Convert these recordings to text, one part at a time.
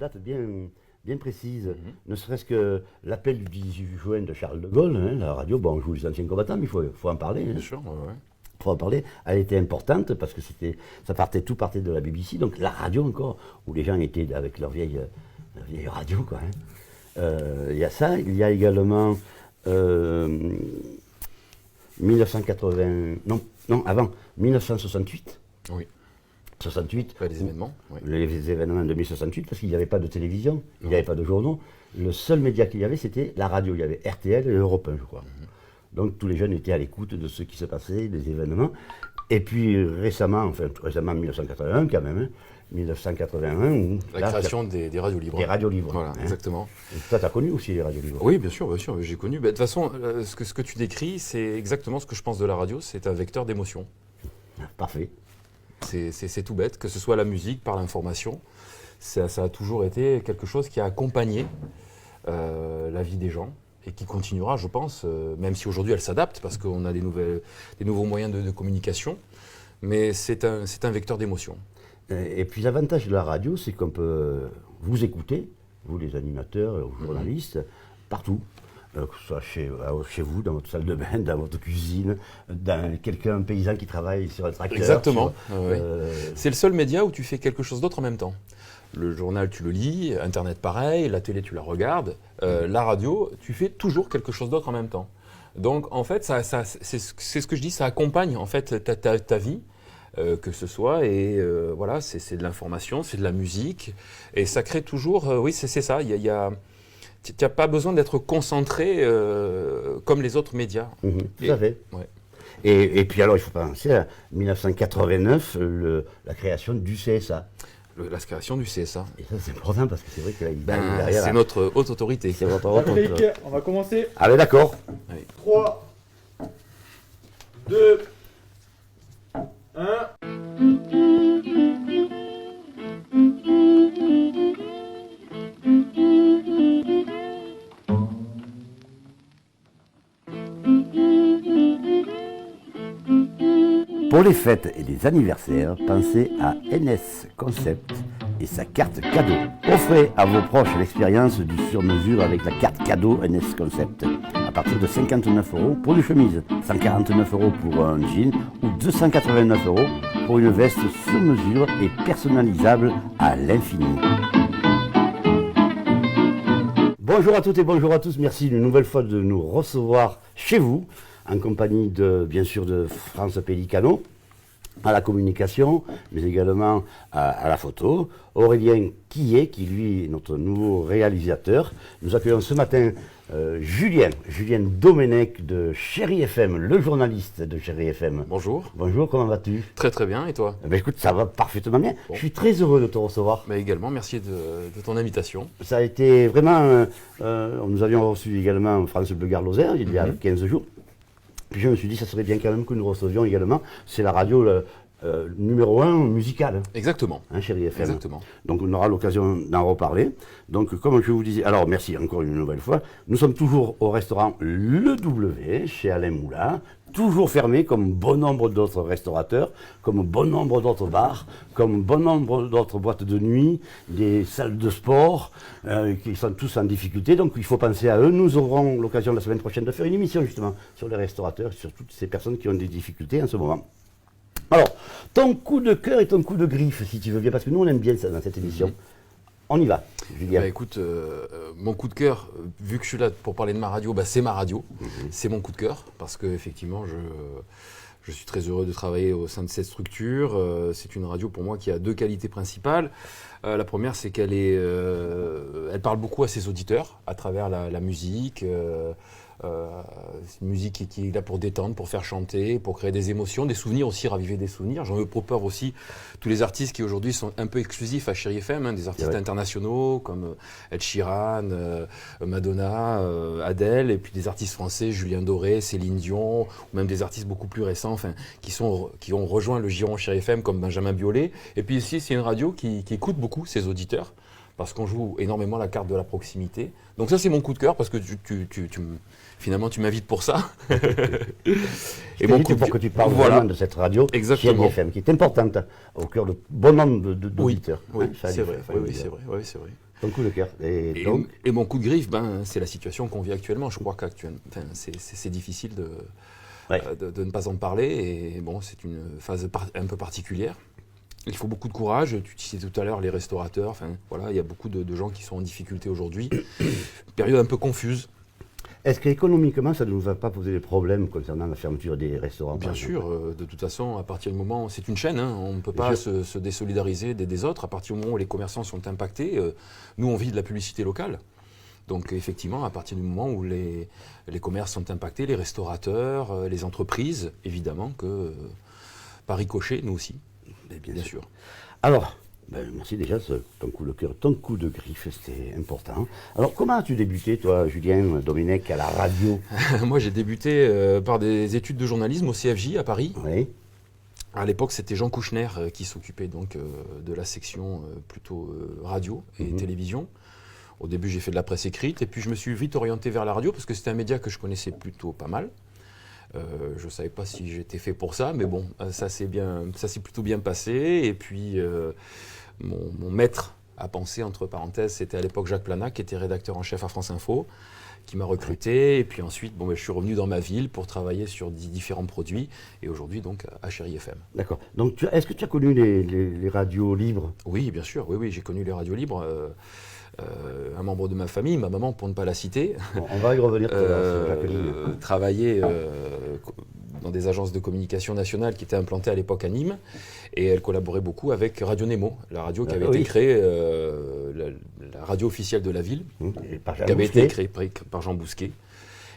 date bien précise. Ne serait-ce que l'appel du 18 juin de Charles de Gaulle, hein, la radio, bon, on joue les anciens combattants, mais il faut en parler. Hein. Bien sûr, ouais. Faut en parler. Elle était importante parce que tout partait de la BBC, donc la radio encore, où les gens étaient avec leur vieille radio, quoi. Hein. Il y a ça, il y a également 1968. Oui. 68. Les événements. Oui. Les événements de 1968, parce qu'il n'y avait pas de télévision, il n'y avait pas de journaux. Le seul média qu'il y avait, c'était la radio. Il y avait RTL et Europe 1, je crois. Donc tous les jeunes étaient à l'écoute de ce qui se passait, des événements. Et puis récemment 1981 quand même, 1981. Où, la création des radios libres. Des radios libres. Voilà, hein. exactement. Et toi, tu as connu aussi les radios libres. Oui, bien sûr, j'ai connu. De toute façon, ce que tu décris, c'est exactement ce que je pense de la radio, c'est un vecteur d'émotion. Parfait. C'est tout bête, que ce soit la musique, par l'information, ça a toujours été quelque chose qui a accompagné la vie des gens et qui continuera, je pense, même si aujourd'hui elle s'adapte parce qu'on a des nouveaux moyens de communication, mais c'est un vecteur d'émotion. Et puis l'avantage de la radio, c'est qu'on peut vous écouter, vous les animateurs, les journalistes, partout. Que ce soit chez vous, dans votre salle de bain, dans votre cuisine, un paysan qui travaille sur un tracteur. Exactement. C'est le seul média où tu fais quelque chose d'autre en même temps. Le journal, tu le lis, Internet, pareil, la télé, tu la regardes. La radio, tu fais toujours quelque chose d'autre en même temps. Donc, en fait, c'est ce que je dis, ça accompagne en fait ta vie, que ce soit. Et voilà, c'est de l'information, c'est de la musique. Et ça crée toujours, oui, c'est ça, tu n'as pas besoin d'être concentré comme les autres médias. Tout à fait. Ouais. Et puis alors, il faut penser à 1989, la création du CSA. La création du CSA. Et ça, c'est important parce que c'est vrai que là, derrière. C'est notre haute autorité. C'est votre haute Patrick, autorité. on va commencer. Allez, d'accord. 3, 2, 1. Pour les fêtes et les anniversaires, pensez à NS Concept et sa carte cadeau. Offrez à vos proches l'expérience du sur-mesure avec la carte cadeau NS Concept. À partir de 59 € pour une chemise, 149 € pour un jean ou 289 € pour une veste sur mesure et personnalisable à l'infini. Bonjour à toutes et bonjour à tous. Merci une nouvelle fois de nous recevoir chez vous, en compagnie bien sûr de France Pellicano, à la communication, mais également à la photo. Aurélien Quillet, qui lui est notre nouveau réalisateur. Nous accueillons ce matin Julien Domenech de Chéri FM, le journaliste de Chéri FM. Bonjour. Bonjour, comment vas-tu? Très très bien, et toi? Écoute, ça va parfaitement bien. Bon. Je suis très heureux de te recevoir. Mais également, merci de ton invitation. Ça a été vraiment... nous avions reçu également France Bleu Gard Lozère il y a 15 jours. Puis je me suis dit, ça serait bien quand même que nous recevions également. C'est la radio numéro 1 musicale. Exactement. Hein, Chéri FM. Exactement. Donc on aura l'occasion d'en reparler. Donc comme je vous disais, alors merci encore une nouvelle fois. Nous sommes toujours au restaurant Le W, chez Alain Moulin. Toujours fermé comme bon nombre d'autres restaurateurs, comme bon nombre d'autres bars, comme bon nombre d'autres boîtes de nuit, des salles de sport, qui sont tous en difficulté. Donc il faut penser à eux. Nous aurons l'occasion la semaine prochaine de faire une émission justement sur les restaurateurs, sur toutes ces personnes qui ont des difficultés en ce moment. Alors, ton coup de cœur et ton coup de griffe, si tu veux bien, parce que nous on aime bien ça dans cette émission. On y va, Julien. Écoute, mon coup de cœur, vu que je suis là pour parler de ma radio, c'est ma radio. C'est mon coup de cœur, parce qu'effectivement, je suis très heureux de travailler au sein de cette structure. C'est une radio pour moi qui a deux qualités principales. La première, c'est elle parle beaucoup à ses auditeurs à travers la musique. C'est une musique qui est là pour détendre, pour faire chanter, pour créer des émotions, des souvenirs aussi, raviver des souvenirs. J'en veux pour peur aussi tous les artistes qui aujourd'hui sont un peu exclusifs à Chéri FM, des artistes internationaux comme Ed Sheeran, Madonna, Adele, et puis des artistes français, Julien Doré, Céline Dion, ou même des artistes beaucoup plus récents, qui ont rejoint le giron Chéri FM comme Benjamin Biolay. Et puis ici, c'est une radio qui écoute beaucoup ses auditeurs, parce qu'on joue énormément la carte de la proximité. Donc ça, c'est mon coup de cœur, parce que finalement, tu m'invites pour ça. Et mon coup pour que tu parles vraiment de cette radio, Chéri FM, qui est importante au cœur de bon nombre d'auditeurs. Oui, c'est vrai. Oui, c'est vrai. Ton coup de cœur. Et donc, Et mon coup de griffe, c'est la situation qu'on vit actuellement. Je crois qu'actuellement, c'est difficile ouais. de ne pas en parler. Et bon, c'est une phase un peu particulière. Il faut beaucoup de courage. Tu disais tout à l'heure les restaurateurs. Enfin, voilà, il y a beaucoup de gens qui sont en difficulté aujourd'hui. Période un peu confuse. est-ce qu'économiquement, ça ne nous a pas posé des problèmes concernant la fermeture des restaurants? Bien par exemple sûr, de toute façon, à partir du moment, c'est une chaîne, hein, on ne peut Bien pas sûr. se désolidariser des autres. À partir du moment où les commerçants sont impactés, nous on vit de la publicité locale. Donc effectivement, à partir du moment où les commerces sont impactés, les restaurateurs, les entreprises, évidemment que par ricochet, nous aussi, Mais bien sûr. Alors, merci déjà, ton coup de cœur, ton coup de griffe, c'était important. Alors, comment as-tu débuté, toi, Julien Domenech, à la radio? Moi j'ai débuté par des études de journalisme au CFJ à Paris. Oui. À l'époque, c'était Jean Kouchner qui s'occupait donc de la section plutôt radio et télévision. Au début, j'ai fait de la presse écrite et puis je me suis vite orienté vers la radio parce que c'était un média que je connaissais plutôt pas mal. Je ne savais pas si j'étais fait pour ça, mais bon, ça s'est plutôt bien passé. Et puis, mon maître à penser, entre parenthèses, c'était à l'époque Jacques Plana, qui était rédacteur en chef à France Info, qui m'a recruté. Et puis ensuite, je suis revenu dans ma ville pour travailler sur différents produits. Et aujourd'hui, donc, à Chéri FM. D'accord. Donc, est-ce que tu as connu les radios libres? Oui, bien sûr. Oui, j'ai connu les radios libres. Un membre de ma famille, ma maman, pour ne pas la citer, Bon, on va y revenir tout à l'heure sur Jacqueline. travaillait dans des agences de communication nationales qui étaient implantées à l'époque à Nîmes, et elle collaborait beaucoup avec Radio Nemo, la radio qui avait été créée, la radio officielle de la ville, Et par Jean qui avait Bousquet. été créée par Jean Bousquet.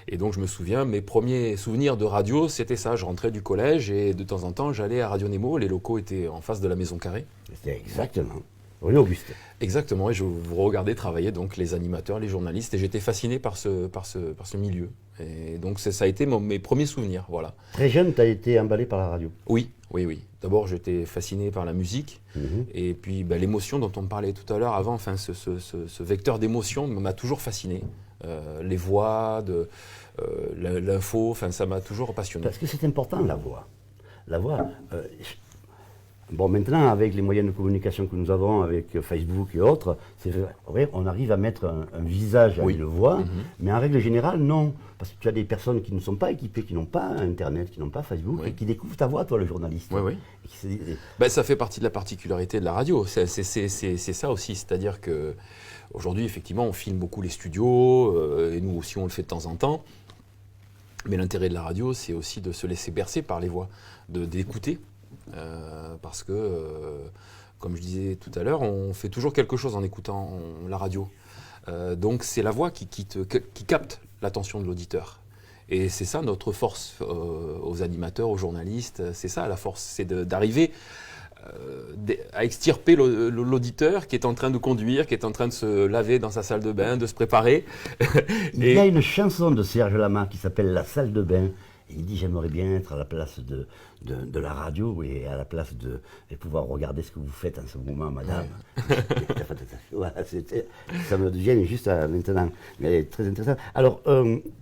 Et donc je me souviens, mes premiers souvenirs de radio, c'était ça. Je rentrais du collège et de temps en temps, j'allais à Radio Nemo. Les locaux étaient en face de la Maison Carrée. C'était exactement. Rue Auguste. Exactement, et je vous regardais travailler donc les animateurs, les journalistes, et j'étais fasciné par ce milieu. Et donc ça a été mes premiers souvenirs, voilà. Très jeune, tu as été emballé par la radio. Oui. D'abord, j'étais fasciné par la musique, et puis l'émotion dont on parlait tout à l'heure avant, enfin ce vecteur d'émotion m'a toujours fasciné. Les voix, l'info, enfin ça m'a toujours passionné. Parce que c'est important, la voix. La voix. Bon, maintenant, avec les moyens de communication que nous avons, avec Facebook et autres, c'est vrai, on arrive à mettre un visage à une voix, mais en règle générale, non. Parce que tu as des personnes qui ne sont pas équipées, qui n'ont pas Internet, qui n'ont pas Facebook, et qui découvrent ta voix, toi, le journaliste. Oui. Et qui se disent, Ça fait partie de la particularité de la radio, c'est ça aussi, c'est-à-dire que aujourd'hui, effectivement, on filme beaucoup les studios, et nous aussi, on le fait de temps en temps. Mais l'intérêt de la radio, c'est aussi de se laisser bercer par les voix, d'écouter. Parce que, comme je disais tout à l'heure, on fait toujours quelque chose en écoutant la radio. Donc c'est la voix qui capte l'attention de l'auditeur. Et c'est ça notre force aux animateurs, aux journalistes. C'est ça la force, c'est d'arriver à extirper l'auditeur qui est en train de conduire, qui est en train de se laver dans sa salle de bain, de se préparer. Il y a une chanson de Serge Lama qui s'appelle La salle de bain. Et il dit, j'aimerais bien être à la place de la radio et à la place et pouvoir regarder ce que vous faites en ce moment, madame. Voilà, ça me devient juste maintenant. Mais très intéressant. Alors,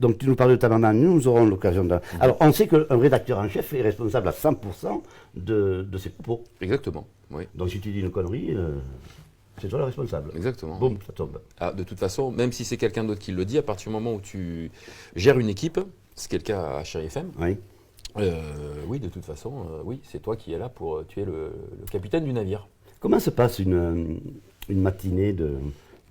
donc tu nous parles de ta maman, nous aurons l'occasion de... Alors, on sait qu'un rédacteur en chef est responsable à 100% de ses propos. Exactement, oui. Donc si tu dis une connerie, c'est toi le responsable. Exactement. Boum, ça tombe. De toute façon, même si c'est quelqu'un d'autre qui le dit, à partir du moment où tu gères une équipe, ce qui est le cas à Chéri FM, Oui. oui, de toute façon, oui, c'est toi qui es là tu es le capitaine du navire. Comment se passe une matinée de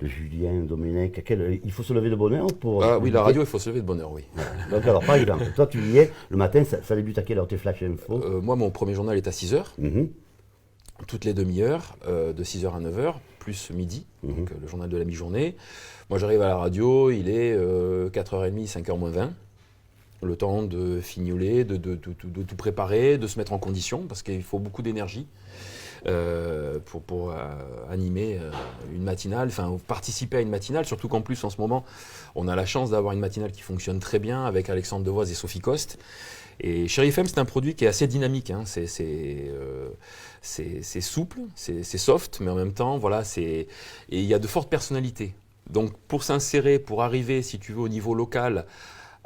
Julien Domenech? Il faut se lever de bonne heure pour... Oui, la radio, il faut se lever de bonne heure, oui. Donc alors, par exemple, toi tu y es, le matin, ça débute à quelle heure tes flash info? Moi, mon premier journal est à 6h, toutes les demi-heures, de 6h à 9h, plus midi, donc le journal de la mi-journée. Moi, j'arrive à la radio, il est 4h30, 5h moins 20. Le temps de fignoler, de tout préparer, de se mettre en condition, parce qu'il faut beaucoup d'énergie pour animer une matinale, enfin participer à une matinale, surtout qu'en plus en ce moment, on a la chance d'avoir une matinale qui fonctionne très bien avec Alexandre Devoise et Sophie Coste. Et Chéri FM, c'est un produit qui est assez dynamique, hein. C'est souple, c'est soft, mais en même temps, voilà, et il y a de fortes personnalités. Donc pour s'insérer, pour arriver, si tu veux, au niveau local,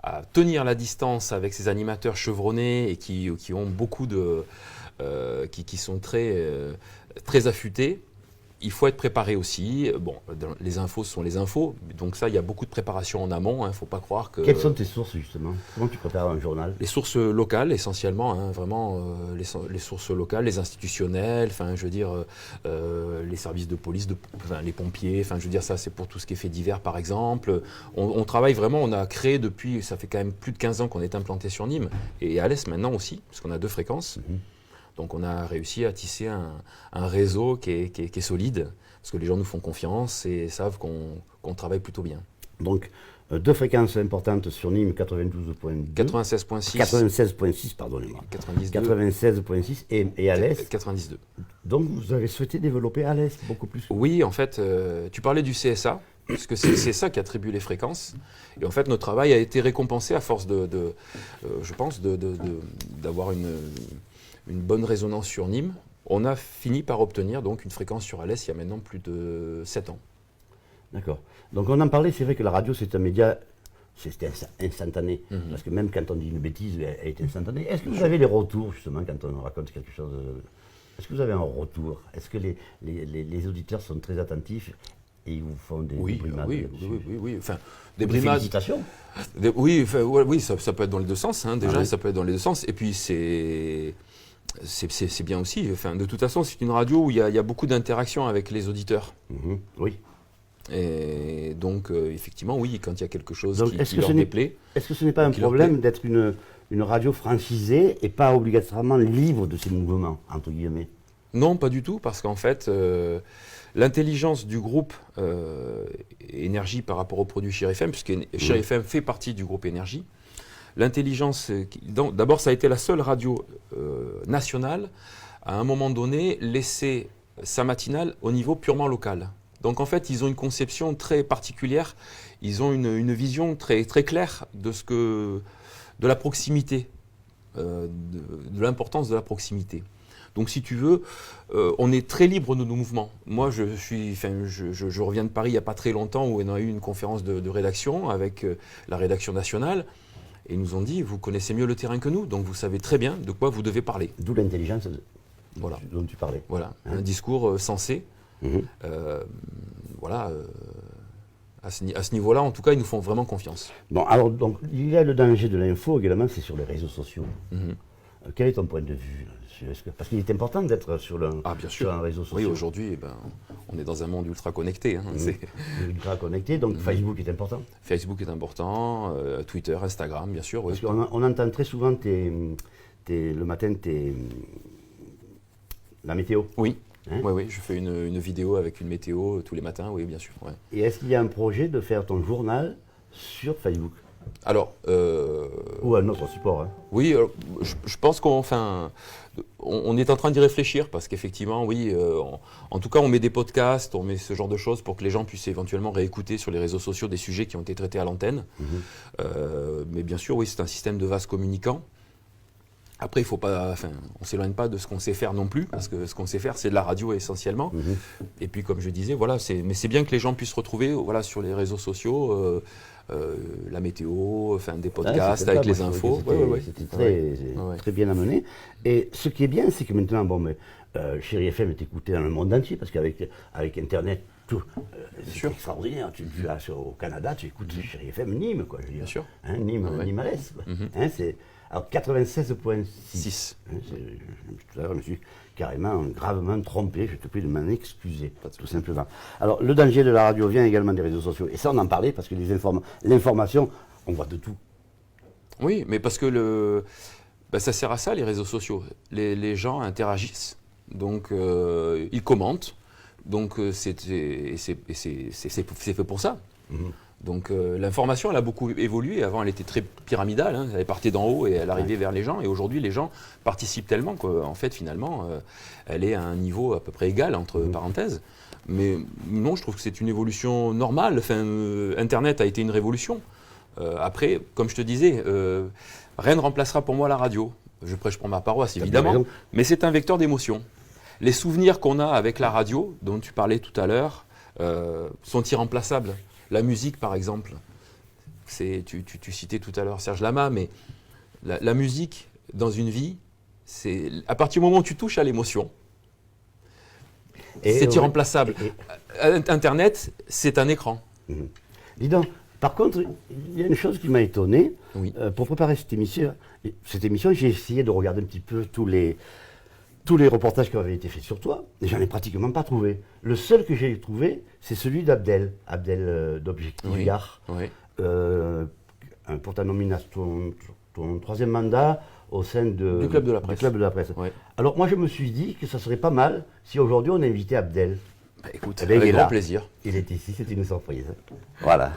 à tenir la distance avec ces animateurs chevronnés et qui ont beaucoup qui sont très affûtés, il faut être préparé aussi. Bon, les infos sont les infos, donc ça, il y a beaucoup de préparation en amont. Il ne faut pas croire que... Quelles sont tes sources, justement? Comment tu prépares un journal? Les sources locales, essentiellement, vraiment, les sources locales, les institutionnelles, enfin, je veux dire, les services de police, les pompiers, enfin, je veux dire, ça, c'est pour tout ce qui est fait divers, par exemple. On travaille vraiment, on a créé depuis, ça fait quand même plus de 15 ans qu'on est implanté sur Nîmes, et à l'Est maintenant aussi, parce qu'on a 2 fréquences. Donc on a réussi à tisser un réseau qui est solide, parce que les gens nous font confiance et savent qu'on travaille plutôt bien. Donc, 2 fréquences importantes sur Nîmes, 92.2. 96.6. 96.6, pardonnez-moi. 96.6 et à l'Est. 92. Donc vous avez souhaité développer à l'Est beaucoup plus? Oui, en fait, tu parlais du CSA, parce que c'est ça qui attribue les fréquences. Et en fait, notre travail a été récompensé à force je pense, d'avoir une bonne résonance sur Nîmes. On a fini par obtenir donc une fréquence sur Alès il y a maintenant plus de 7 ans. D'accord. Donc on en parlait, c'est vrai que la radio c'est un média, c'est instantané. Parce que même quand on dit une bêtise, elle est instantanée. Est-ce que vous avez les retours justement quand on raconte quelque chose? Est-ce que vous avez un retour? Est-ce que les auditeurs sont très attentifs et ils vous font des brimades? Oui. Enfin, des brimades. Félicitations. Oui, ça peut être dans les deux sens. Déjà, ça peut être dans les deux sens. Et puis c'est bien aussi. Enfin, de toute façon, c'est une radio où il y a beaucoup d'interactions avec les auditeurs. Oui. Et donc, effectivement, oui, quand il y a quelque chose donc, qui leur déplaît. Est-ce que ce n'est pas un problème d'être une radio francisée et pas obligatoirement libre de ses mouvements, entre guillemets? Non, pas du tout, parce qu'en fait, l'intelligence du groupe Énergie par rapport au produit Chéri FM, puisque Chéri FM fait partie du groupe Énergie, l'intelligence, d'abord, ça a été la seule radio nationale à un moment donné laisser sa matinale au niveau purement local. Donc en fait, ils ont une conception très particulière, ils ont une vision très, très claire de la proximité, de l'importance de la proximité. Donc si tu veux, on est très libre de nos mouvements. Moi, je reviens de Paris il n'y a pas très longtemps où on a eu une conférence de rédaction avec la rédaction nationale. Et ils nous ont dit, vous connaissez mieux le terrain que nous, donc vous savez très bien de quoi vous devez parler. D'où l'intelligence voilà. dont tu parlais. Voilà, un discours sensé. À ce niveau-là, en tout cas, ils nous font vraiment confiance. Bon, alors, donc, il y a le danger de l'info également, c'est sur les réseaux sociaux. Quel est ton point de vue là-dessus? Parce qu'il est important d'être sur un réseau social. Oui, aujourd'hui, on est dans un monde ultra connecté. Ultra connecté, donc Facebook est important. Facebook est important, Twitter, Instagram, bien sûr. Parce qu'on entend très souvent le matin la météo. Oui. Oui, je fais une vidéo avec une météo tous les matins, oui, bien sûr. Ouais. Et est-ce qu'il y a un projet de faire ton journal sur Facebook? Alors, ou un autre support. Oui, je pense qu'on est en train d'y réfléchir parce qu'effectivement, oui, en tout cas, on met des podcasts, on met ce genre de choses pour que les gens puissent éventuellement réécouter sur les réseaux sociaux des sujets qui ont été traités à l'antenne. Mais bien sûr, oui, c'est un système de vase communicant. Après, on ne s'éloigne pas de ce qu'on sait faire non plus, parce que ce qu'on sait faire, c'est de la radio essentiellement. Et puis, comme je disais, mais c'est bien que les gens puissent retrouver sur les réseaux sociaux la météo, des podcasts avec les infos. C'était très bien amené. Et ce qui est bien, c'est que maintenant, Chéri FM est écouté dans le monde entier, parce qu'avec Internet, c'est extraordinaire. Tu vas au Canada, tu écoutes Chéri FM Nîmes, quoi. Je veux dire. Bien sûr. Nîmes à l'Est. Alors 96.6. Tout à l'heure, je me suis gravement trompé. Je te prie de m'en excuser, tout simplement. Alors le danger de la radio vient également des réseaux sociaux. Et ça, on en parlait parce que l'information, on voit de tout. Oui, mais parce que ça sert à ça, les réseaux sociaux. Les gens interagissent, donc ils commentent. Donc c'est fait pour ça. Donc l'information, elle a beaucoup évolué. Avant, elle était très pyramidale. Elle partait d'en haut et elle arrivait vers les gens. Et aujourd'hui, les gens participent tellement qu'en fait, finalement, elle est à un niveau à peu près égal, entre parenthèses. Mais non, je trouve que c'est une évolution normale. Internet a été une révolution. Après, comme je te disais, rien ne remplacera pour moi la radio. Je prêche pour ma paroisse, évidemment. Mais c'est un vecteur d'émotion. Les souvenirs qu'on a avec la radio, dont tu parlais tout à l'heure, sont irremplaçables. La musique, par exemple, tu citais tout à l'heure Serge Lama, mais la musique, dans une vie, c'est à partir du moment où tu touches à l'émotion. C'est irremplaçable. Internet, c'est un écran. Dis donc, par contre, il y a une chose qui m'a étonné. Oui. Pour préparer cette émission, j'ai essayé de regarder un petit peu tous les reportages qui avaient été faits sur toi, et j'en ai pratiquement pas trouvé. Le seul que j'ai trouvé, c'est celui Abdel d'Objectif Gare. Oui. Pour ta nomination, ton troisième mandat au sein du Club de la Presse. Du Club de la Presse. Oui. Alors moi je me suis dit que ça serait pas mal si aujourd'hui on invitait Abdel. Bah, écoute, Eh bien, il avec est grand là. plaisir. Il est ici, c'est une surprise. Voilà.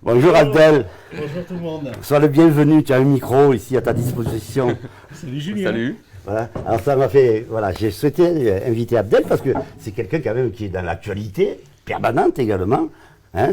Bonjour Abdel, Bonjour tout le monde. sois le bienvenu, tu as un micro ici à ta disposition. Salut Julien. Salut. Voilà. Alors ça m'a fait, voilà, j'ai souhaité inviter Abdel parce que c'est quelqu'un quand même qui est dans l'actualité permanente également. Hein,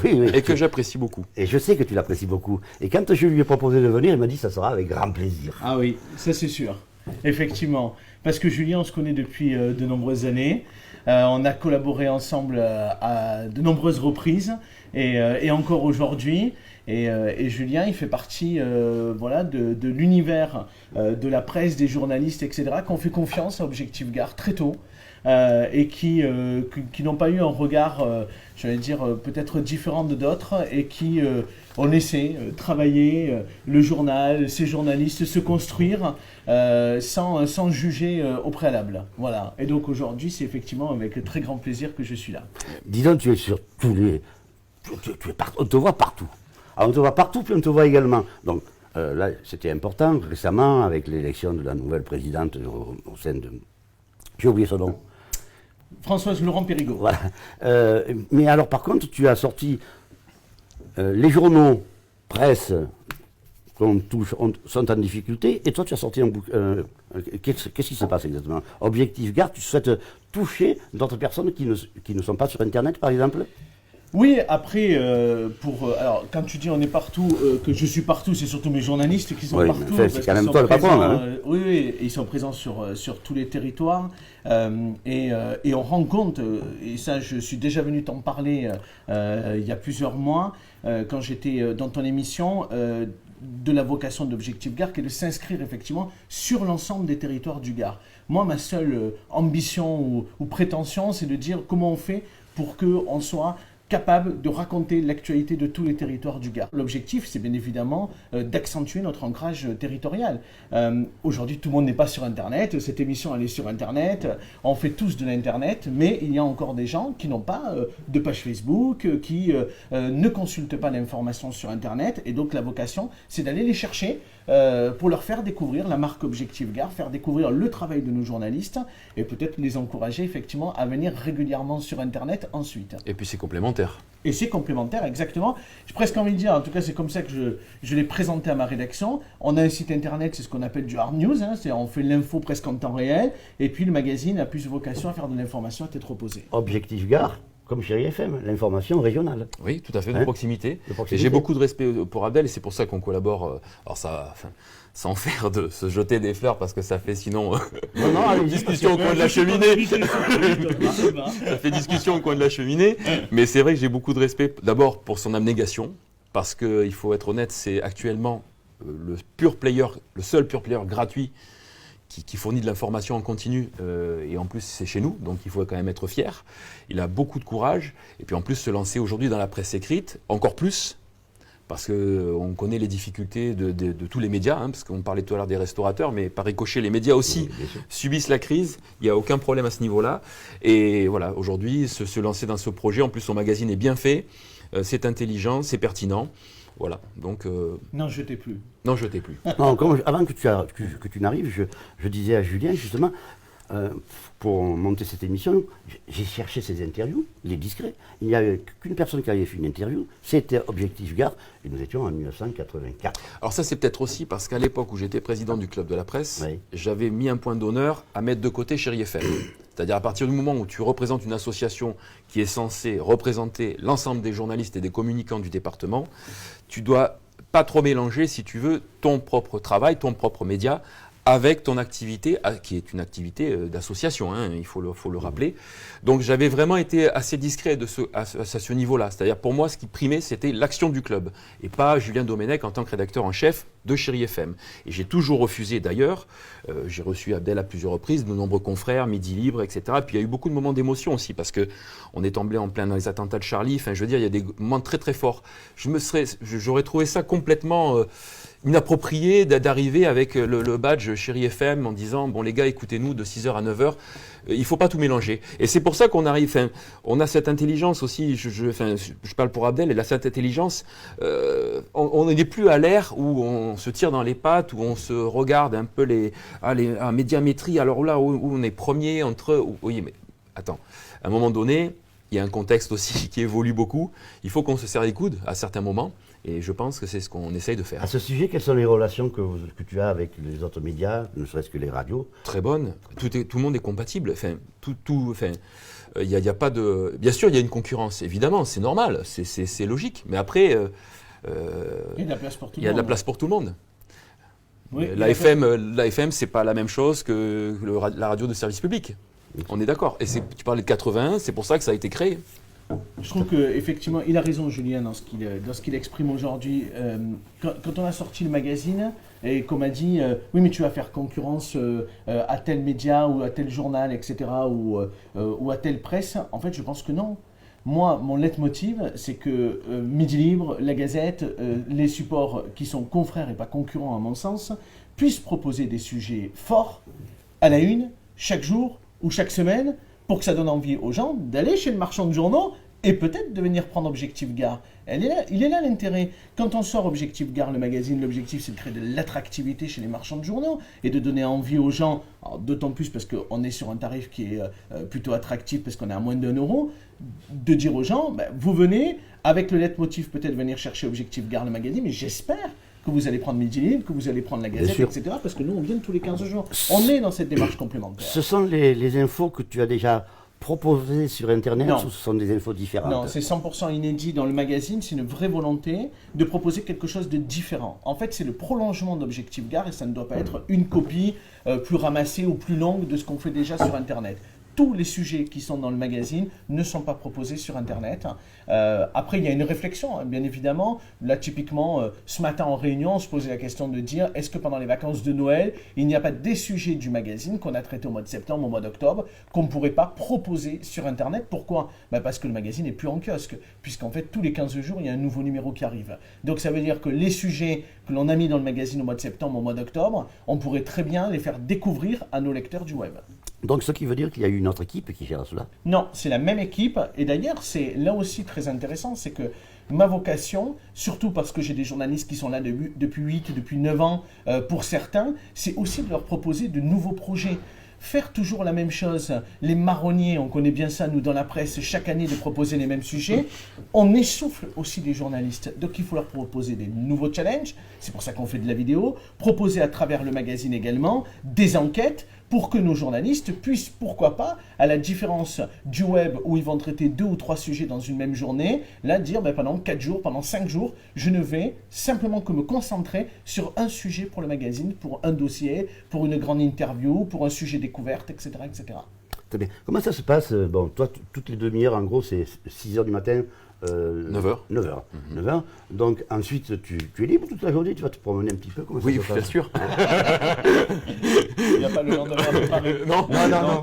oui, Et que j'apprécie beaucoup. Et je sais que tu l'apprécies beaucoup. Et quand je lui ai proposé de venir, il m'a dit ça sera avec grand plaisir. Ah oui, ça c'est sûr. Effectivement. Parce que Julien, on se connaît depuis de nombreuses années. On a collaboré ensemble à de nombreuses reprises et encore aujourd'hui. Et Julien, il fait partie voilà, de l'univers de la presse, des journalistes, etc., qui ont fait confiance à Objectif Gare très tôt. Et qui n'ont pas eu un regard, j'allais dire, peut-être différent de d'autres, et qui ont laissé travailler le journal, ces journalistes se construire sans juger au préalable. Voilà. Et donc aujourd'hui, c'est effectivement avec très grand plaisir que je suis là. Dis donc, tu es sur tous les... on te voit partout. Alors, on te voit partout, puis on te voit également. Donc là, c'était important, récemment, avec l'élection de la nouvelle présidente au sein de... J'ai oublié son nom. Françoise Laurent-Périgot. Voilà. Mais alors, par contre, tu as sorti les journaux, presse, sont en difficulté, et toi, tu as sorti un bouquin. Qu'est-ce qui se passe exactement? Objectif Gare, tu souhaites toucher d'autres personnes qui ne sont pas sur Internet, par exemple? Oui, après, alors, quand tu dis on est partout, que je suis partout, c'est surtout mes journalistes qui sont Oui, partout. c'est parce quand qu'ils même sont toi le patron, présents, hein. Oui, ils sont présents sur tous les territoires. Et on rend compte, et ça je suis déjà venu t'en parler il y a plusieurs mois, quand j'étais dans ton émission, de la vocation d'Objectif Gare, qui est de s'inscrire effectivement sur l'ensemble des territoires du Gard. Moi, ma seule ambition ou prétention, c'est de dire comment on fait pour qu'on soit capable de raconter l'actualité de tous les territoires du Gard. L'objectif, c'est bien évidemment d'accentuer notre ancrage territorial. Aujourd'hui, tout le monde n'est pas sur Internet, cette émission elle est sur Internet, on fait tous de l'Internet, mais il y a encore des gens qui n'ont pas de page Facebook, qui ne consultent pas l'information sur Internet, et donc la vocation, c'est d'aller les chercher pour leur faire découvrir la marque Objectif Gare, faire découvrir le travail de nos journalistes, et peut-être les encourager effectivement à venir régulièrement sur Internet ensuite. Et puis c'est complémentaire. Et c'est complémentaire, exactement. J'ai presque envie de dire, en tout cas c'est comme ça que je l'ai présenté à ma rédaction. On a un site internet, c'est ce qu'on appelle du hard news, hein, on fait l'info presque en temps réel, et puis le magazine a plus vocation à faire de l'information à tête reposée. Objectif Gare, comme Chéri FM, l'information régionale. Oui, tout à fait, de Hein proximité. De proximité. Et j'ai beaucoup de respect pour Abdel, et c'est pour ça qu'on collabore. Alors ça, sans faire de se jeter des fleurs, parce que ça fait sinon allez-y, discussion au coin de la cheminée. Ça fait discussion au coin de la cheminée. Mais c'est vrai que j'ai beaucoup de respect, d'abord pour son abnégation, parce qu'il faut être honnête, c'est actuellement le seul pure player gratuit qui fournit de l'information en continu, et en plus c'est chez nous, donc il faut quand même être fier. Il a beaucoup de courage, et puis en plus se lancer aujourd'hui dans la presse écrite, encore plus, parce qu'on connaît les difficultés de tous les médias, hein, parce qu'on parlait tout à l'heure des restaurateurs, mais par ricochet, les médias aussi subissent la crise, il n'y a aucun problème à ce niveau-là. Et voilà, aujourd'hui, se lancer dans ce projet, en plus son magazine est bien fait, c'est intelligent, c'est pertinent. Voilà, donc... Non, je t'ai plus. Non, je t'ai plus. Non, avant que tu n'arrives, je disais à Julien, justement, pour monter cette émission, j'ai cherché ces interviews, les discrets. Il n'y avait qu'une personne qui avait fait une interview, c'était Objectif Gare, et nous étions en 1984. Alors ça, c'est peut-être aussi parce qu'à l'époque où j'étais président du Club de la Presse, Oui. j'avais mis un point d'honneur à mettre de côté Chéri FM. C'est-à-dire à partir du moment où tu représentes une association qui est censée représenter l'ensemble des journalistes et des communicants du département, tu dois pas trop mélanger, si tu veux, ton propre travail, ton propre média, avec ton activité, qui est une activité d'association, hein, il faut le rappeler. Donc j'avais vraiment été assez discret à ce niveau-là. C'est-à-dire pour moi, ce qui primait, c'était l'action du club, et pas Julien Domenech en tant que rédacteur en chef de Chéri FM. Et j'ai toujours refusé d'ailleurs, j'ai reçu Abdel à plusieurs reprises, de nombreux confrères, Midi Libre, etc. Et puis il y a eu beaucoup de moments d'émotion aussi, parce qu'on est tombé en plein dans les attentats de Charlie, enfin je veux dire, il y a des moments très très forts. J'aurais trouvé ça complètement inapproprié d'arriver avec le badge Chéri FM en disant bon les gars écoutez-nous de 6h à 9h, il ne faut pas tout mélanger. Et c'est pour ça qu'on arrive, on a cette intelligence aussi, je parle pour Abdel, et là cette intelligence, on n'est plus à l'ère où on se tire dans les pattes, où on se regarde un peu à médiamétrie, alors là où on est premier entre, oui mais attends, à un moment donné, il y a un contexte aussi qui évolue beaucoup, il faut qu'on se serre les coudes à certains moments. Et je pense que c'est ce qu'on essaye de faire. À ce sujet, quelles sont les relations que tu as avec les autres médias, ne serait-ce que les radios? Très bonnes. Tout le monde est compatible. Il y a pas de. Bien sûr, il y a une concurrence. Évidemment, c'est normal, c'est logique. Mais après, il y a de la place pour tout le monde. Il y a de la place pour tout le monde. Oui, la FM, c'est pas la même chose que la radio de service public. On est d'accord. Et tu parlais de 81, c'est pour ça que ça a été créé. Je trouve qu'effectivement, il a raison, Julien, dans ce qu'il exprime aujourd'hui. Quand on a sorti le magazine, et qu'on m'a dit oui, mais tu vas faire concurrence à tel média ou à tel journal, etc., ou à telle presse, en fait, je pense que non. Moi, mon leitmotiv, c'est que Midi Libre, la Gazette, les supports qui sont confrères et pas concurrents, à mon sens, puissent proposer des sujets forts à la une, chaque jour ou chaque semaine, pour que ça donne envie aux gens d'aller chez le marchand de journaux et peut-être de venir prendre Objectif Gare. Il est là l'intérêt. Quand on sort Objectif Gare, le magazine, l'objectif c'est de créer de l'attractivité chez les marchands de journaux et de donner envie aux gens, d'autant plus parce qu'on est sur un tarif qui est plutôt attractif parce qu'on est à moins d'1 euro, de dire aux gens, vous venez avec le leitmotiv peut-être venir chercher Objectif Gare, le magazine, mais j'espère que vous allez prendre Midi Libre, que vous allez prendre la Gazette, etc. Parce que nous, on vient tous les 15 jours. On est dans cette démarche complémentaire. Ce sont les infos que tu as déjà proposées sur Internet ou ce sont des infos différentes? Non, c'est 100% inédit dans le magazine. C'est une vraie volonté de proposer quelque chose de différent. En fait, c'est le prolongement d'Objectif Gare et ça ne doit pas être une copie plus ramassée ou plus longue de ce qu'on fait déjà sur Internet. Tous les sujets qui sont dans le magazine ne sont pas proposés sur Internet. Après, il y a une réflexion, bien évidemment. Là, typiquement, ce matin en réunion, on se posait la question de dire est-ce que pendant les vacances de Noël, il n'y a pas des sujets du magazine qu'on a traités au mois de septembre, au mois d'octobre, qu'on ne pourrait pas proposer sur Internet? Pourquoi? Parce que le magazine n'est plus en kiosque, puisqu'en fait, tous les 15 jours, il y a un nouveau numéro qui arrive. Donc, ça veut dire que les sujets que l'on a mis dans le magazine au mois de septembre, au mois d'octobre, on pourrait très bien les faire découvrir à nos lecteurs du web. Donc, ce qui veut dire qu'il y a une autre équipe qui gère cela? Non, c'est la même équipe. Et d'ailleurs, c'est là aussi très intéressant, c'est que ma vocation, surtout parce que j'ai des journalistes qui sont là depuis 8, depuis 9 ans, pour certains, c'est aussi de leur proposer de nouveaux projets. Faire toujours la même chose, les marronniers, on connaît bien ça nous dans la presse, chaque année de proposer les mêmes sujets, on essouffle aussi les journalistes. Donc il faut leur proposer des nouveaux challenges, c'est pour ça qu'on fait de la vidéo, proposer à travers le magazine également des enquêtes pour que nos journalistes puissent, pourquoi pas, à la différence du web où ils vont traiter 2 ou 3 sujets dans une même journée, là dire pendant 4 jours, pendant 5 jours, je ne vais simplement que me concentrer sur un sujet pour le magazine, pour un dossier, pour une grande interview, pour un sujet découverte, etc. etc. Très bien. Comment ça se passe? Bon, toi, toutes les demi-heures, en gros, c'est 6h du matin. 9h. 9h. 9h. Donc ensuite, tu es libre toute la journée, tu vas te promener un petit peu? Comment Oui, ça se bien passe? sûr. Il n'y a pas le lendemain à préparer. Non.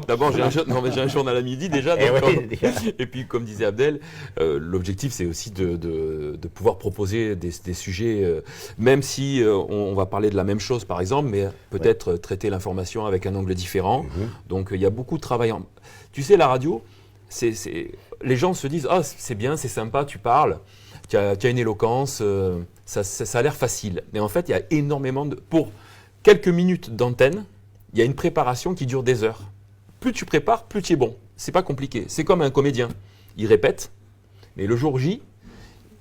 D'abord, j'ai un journal à midi déjà. Et puis, comme disait Abdel, l'objectif, c'est aussi de pouvoir proposer des sujets, même si on va parler de la même chose, par exemple, mais peut-être traiter l'information avec un angle différent. Donc, il y a beaucoup de travail. Tu sais, la radio, les gens se disent « Ah, c'est bien, c'est sympa, tu parles, tu as une éloquence, ça a l'air facile. » Mais en fait, il y a énormément pour quelques minutes d'antenne, il y a une préparation qui dure des heures. Plus tu prépares, plus tu es bon. C'est pas compliqué. C'est comme un comédien. Il répète, mais le jour J,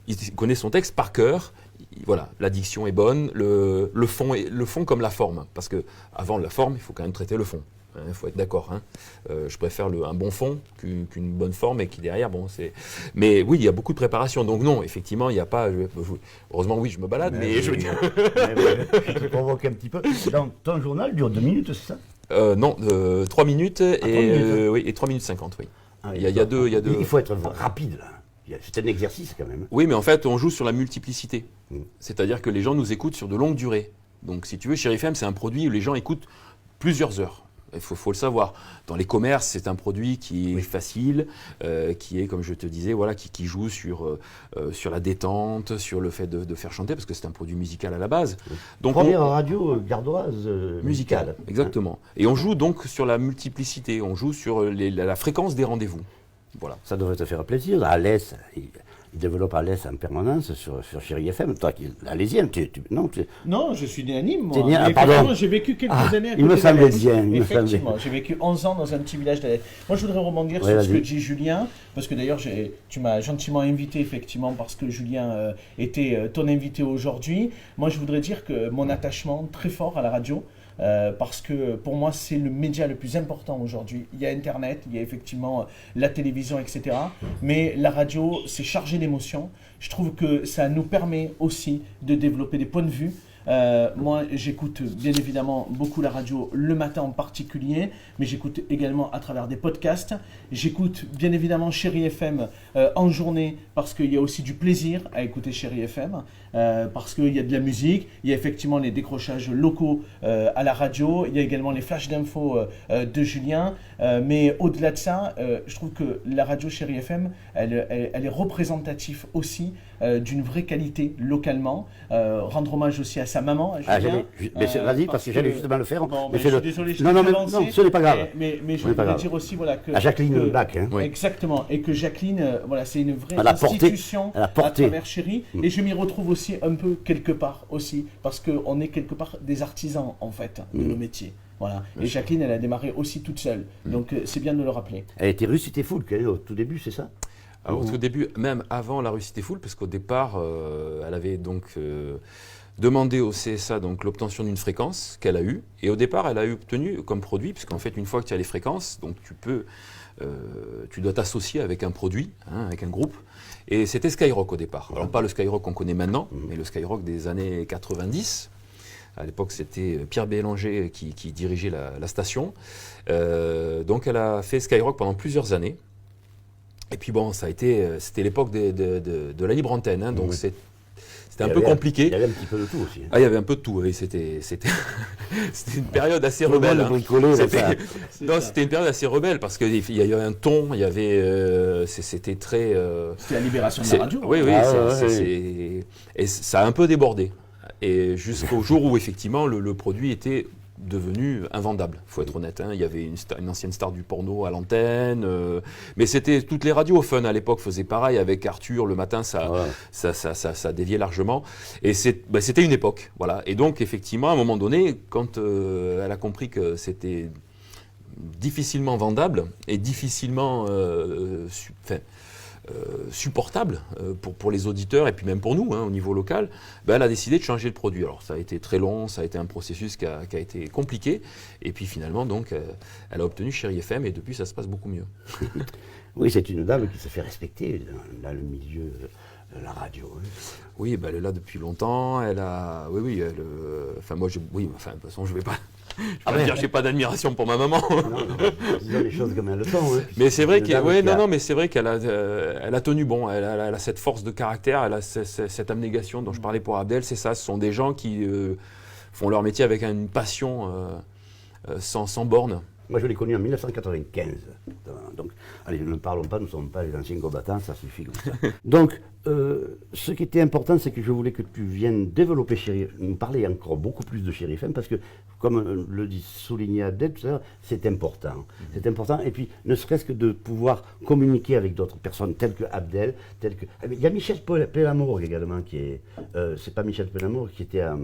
il connaît son texte par cœur. Voilà, la diction est bonne, le fond comme la forme. Parce que avant la forme, il faut quand même traiter le fond. Il faut être d'accord. Hein. Je préfère un bon fond qu'une bonne forme et qui derrière, bon, c'est. Mais oui, il y a beaucoup de préparation. Donc non, effectivement, il n'y a pas. Heureusement, oui, je me balade, mais je veux dire. Je te provoque un petit peu. Donc, ton journal dure 2 minutes, c'est ça? Non, 3 minutes et 3 minutes, oui, et 3 minutes 50, oui. Ah, Il y a deux. Il faut être rapide, là. C'est un exercice, quand même. Oui, mais en fait, on joue sur la multiplicité. Mm. C'est-à-dire que les gens nous écoutent sur de longues durées. Donc, si tu veux, Chéri FM, c'est un produit où les gens écoutent plusieurs heures. Il faut le savoir. Dans les commerces, c'est un produit qui est facile, qui est, comme je te disais, voilà, qui joue sur la détente, sur le fait de faire chanter, parce que c'est un produit musical à la base. Donc Première radio gardoise musicale. Exactement. Et on joue donc sur la multiplicité, on joue sur la fréquence des rendez-vous. Voilà. Ça devrait te faire plaisir. Alès, il développe Alès en permanence sur Chéri FM. Toi, allez-y, Non, je suis né à Nîmes, moi. T'es né à- Mais pardon. effectivement, j'ai vécu quelques années à il me côté semblait d'Alès. bien, il me semblait. Effectivement, j'ai vécu 11 ans dans un petit village d'Alès. Moi, je voudrais rebondir Ouais, sur ce que vas-y. dit Julien, parce que d'ailleurs, tu m'as gentiment invité, effectivement, parce que Julien était ton invité aujourd'hui. Moi, je voudrais dire que mon attachement très fort à la radio, parce que pour moi, c'est le média le plus important aujourd'hui. Il y a Internet, il y a effectivement la télévision, etc. Mais la radio, c'est chargé d'émotions. Je trouve que ça nous permet aussi de développer des points de vue. Moi, j'écoute bien évidemment beaucoup la radio le matin en particulier, mais j'écoute également à travers des podcasts. J'écoute bien évidemment Chéri FM en journée parce qu'il y a aussi du plaisir à écouter Chéri FM, parce qu'il y a de la musique, il y a effectivement les décrochages locaux à la radio, il y a également les flashs d'infos de Julien, mais au-delà de ça, je trouve que la radio Chéri FM, elle est représentative aussi d'une vraie qualité localement. Rendre hommage aussi à sa maman, à Julien. Vas-y, parce que j'allais justement le faire. Bon, mais je suis désolé, je non, t'ai non, mais avancé, non, ce n'est pas grave. Mais je Ce n'est pas voudrais grave. dire aussi voilà, que... À Jacqueline que- Black. Hein. Oui. Exactement, et que Jacqueline, voilà, c'est une vraie Elle a porté- institution elle a à porté. travers Chéri, et je m'y retrouve aussi un peu quelque part aussi, parce qu'on est quelque part des artisans en fait de nos métiers. Voilà. Et Jacqueline, elle a démarré aussi toute seule, donc c'est bien de le rappeler. Elle était russe, c'était full, au tout début, c'est ça? Alors, au début, même avant la Rue Cité Foule, parce qu'au départ, elle avait donc demandé au CSA donc l'obtention d'une fréquence qu'elle a eue. Et au départ, elle a obtenu comme produit, puisqu'en fait, une fois que tu as les fréquences, donc tu dois t'associer avec un produit, hein, avec un groupe. Et c'était Skyrock au départ. Alors pas le Skyrock qu'on connaît maintenant, mais le Skyrock des années 90. À l'époque, c'était Pierre Bélanger qui dirigeait la station. Donc elle a fait Skyrock pendant plusieurs années. Et puis bon, c'était l'époque de la libre antenne, hein, donc c'était un peu compliqué. Il y avait un petit peu de tout aussi. Ah, il y avait un peu de tout, oui, c'était une période assez rebelle. Hein. C'était une période assez rebelle parce qu'il y avait un ton, il y avait, c'était très. C'était la libération de la radio. Oui, oui, ouais. et ça a un peu débordé. Et jusqu'au jour où effectivement le produit était devenu invendable, il faut être honnête. Hein. Il y avait une ancienne star du porno à l'antenne, mais c'était toutes les radios Fun à l'époque faisaient pareil avec Arthur le matin, ça déviait largement. Et c'était une époque, voilà. Et donc effectivement, à un moment donné, quand elle a compris que c'était difficilement vendable et difficilement supportable pour les auditeurs et puis même pour nous, hein, au niveau local, elle a décidé de changer de produit. Alors ça a été très long, ça a été un processus qui a été compliqué, et puis finalement donc elle a obtenu Chéri FM et depuis ça se passe beaucoup mieux. Oui, c'est une dame qui se fait respecter dans le milieu de la radio. Hein. Oui, elle est là depuis longtemps, elle a... Oui, enfin moi, de toute façon je vais pas... Je vais dire, j'ai pas d'admiration pour ma maman. Non, disons les choses comme elles le sont. Hein. Mais c'est vrai mais c'est vrai qu'elle a tenu bon. Elle a cette force de caractère, elle a cette abnégation dont je parlais pour Abdel. C'est ça, ce sont des gens qui font leur métier avec une passion sans borne. Moi, je l'ai connue en 1995. Donc, allez, ne parlons pas, nous ne sommes pas les anciens combattants, ça suffit comme ça. Donc, ce qui était important, c'est que je voulais que tu viennes développer nous parler encore beaucoup plus de Chéri FM, parce que, comme le soulignait Abdel tout à l'heure, c'est important. C'est important, et puis, ne serait-ce que de pouvoir communiquer avec d'autres personnes, telles que Abdel, Il y a Michel Pélamour également, qui est... c'est pas Michel Pélamour, qui était à...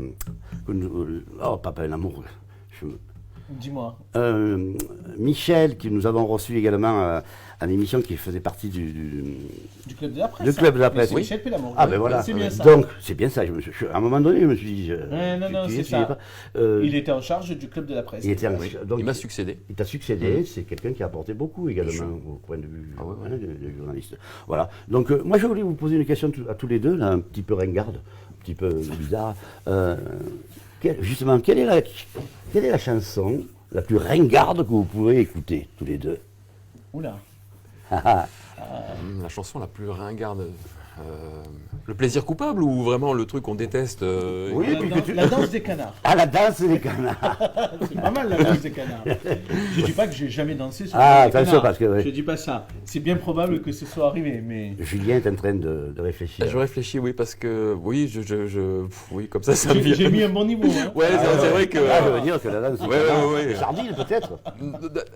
pas Pélamour... Dis-moi. Michel, que nous avons reçu également à l'émission qui faisait partie Du Club de la Presse. Du Club de la Presse, C'est oui. Michel Pélamour. Ah ben voilà. C'est bien ça. Donc, c'est bien ça. À un moment donné, je me suis dit... Non, tu c'est suivais ça. pas. Il était en charge du Club de la Presse. Il était donc, Il m'a succédé. il t'a succédé, c'est quelqu'un qui a apporté beaucoup également au point de vue ouais. des journalistes. Voilà. Donc moi je voulais vous poser une question à tous les deux, là, un petit peu ringarde, un petit peu bizarre. Justement, quelle est la chanson la plus ringarde que vous pouvez écouter tous les deux? Oula. La chanson la plus ringarde. Le plaisir coupable ou vraiment le truc qu'on déteste Oui, La danse des canards. Ah, la danse des canards. C'est pas mal la danse des canards. Je dis pas que j'ai jamais dansé sur Ah, la danse des attention, canards. parce que, ouais. Je dis pas ça. C'est bien probable que ce soit arrivé, mais. Julien est en train de réfléchir. Je réfléchis, oui, parce que oui, oui, comme ça me vient. J'ai mis un bon niveau. Hein. Ouais, c'est vrai que. Ah, je veux dire que la danse des Ouais, canards. ouais. Sardine peut-être.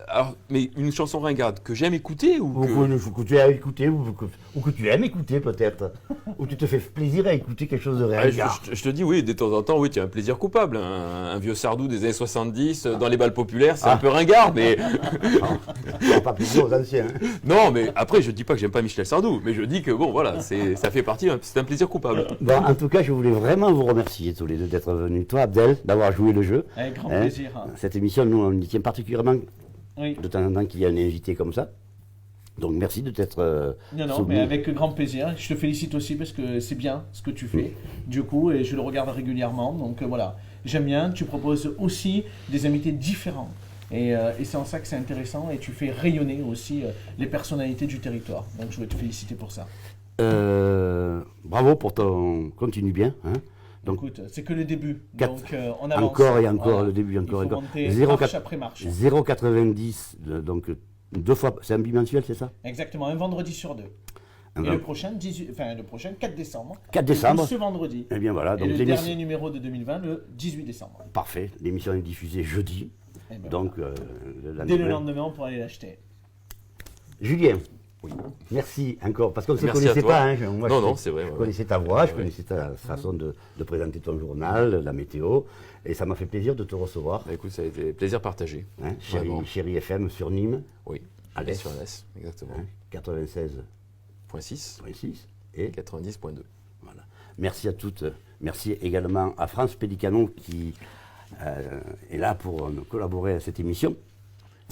Alors, mais une chanson ringarde que j'aime écouter ou Que tu as écouté, ou que tu aimes écouter peut-être. Ou tu te fais plaisir à écouter quelque chose de ringard. je te dis, oui, de temps en temps, oui, tu as un plaisir coupable. Un vieux Sardou des années 70 dans les balles populaires, c'est un peu ringard, mais. Non, pas plaisir aux anciens. Hein. Non, mais après, je dis pas que j'aime pas Michel Sardou, mais je dis que bon, voilà, ça fait partie, c'est un plaisir coupable. Bon, en tout cas, je voulais vraiment vous remercier tous les deux d'être venus. Toi, Abdel, d'avoir joué le jeu. Avec grand Hein. plaisir. Cette émission, nous, on y tient particulièrement Oui. de temps en temps qu'il y a un invité comme ça. Donc, merci de t'être Non, souvenu. mais avec grand plaisir. Je te félicite aussi parce que c'est bien ce que tu fais, du coup, et je le regarde régulièrement. Donc voilà, j'aime bien. Tu proposes aussi des invités différents. Et c'est en ça que c'est intéressant. Et tu fais rayonner aussi les personnalités du territoire. Donc je voulais te féliciter pour ça. Bravo pour ton... Continue bien. Hein. Donc, écoute, c'est que le début. Quatre- Donc on avance. encore et encore, Voilà. le début, encore et Il faut encore. monter 0,4 marche après marche. 0,90, donc 2 fois, c'est un bimensuel, c'est ça? Exactement, un vendredi sur deux. Un Et vend- le prochain, 4 décembre. 4 décembre. Ce vendredi. Eh bien voilà, Et donc le l'émission... dernier numéro de 2020, le 18 décembre. Parfait, l'émission est diffusée jeudi, Eh ben donc Dès le lendemain, on pourra aller l'acheter. Julien, merci encore, parce qu'on ne se Merci à connaissait toi. pas. Hein, moi, Non, c'est vrai. Je ouais. connaissais ta voix, je Ouais. connaissais ta façon de présenter ton journal, la météo, et ça m'a fait plaisir de te recevoir. Bah, écoute, ça a été plaisir partagé. Hein, Vraiment. Chérie FM sur Nîmes, Oui. À l'est. Sur l'Est, exactement. hein, 96.6 Point 6 et 90.2. voilà. Merci à toutes, merci également à France Pélicano qui est là pour collaborer à cette émission.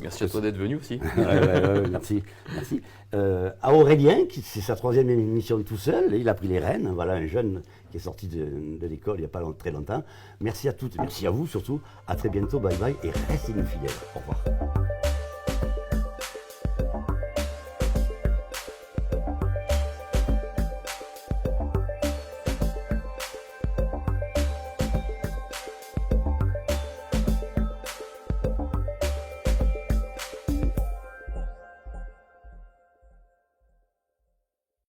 Merci à toi d'être venu aussi. Ouais, merci. À Aurélien, c'est sa 3e émission tout seul, il a pris les rênes, voilà un jeune qui est sorti de l'école il n'y a pas très longtemps. Merci à toutes, merci à vous surtout, à très bientôt, bye bye et restez nous fidèles. Au revoir.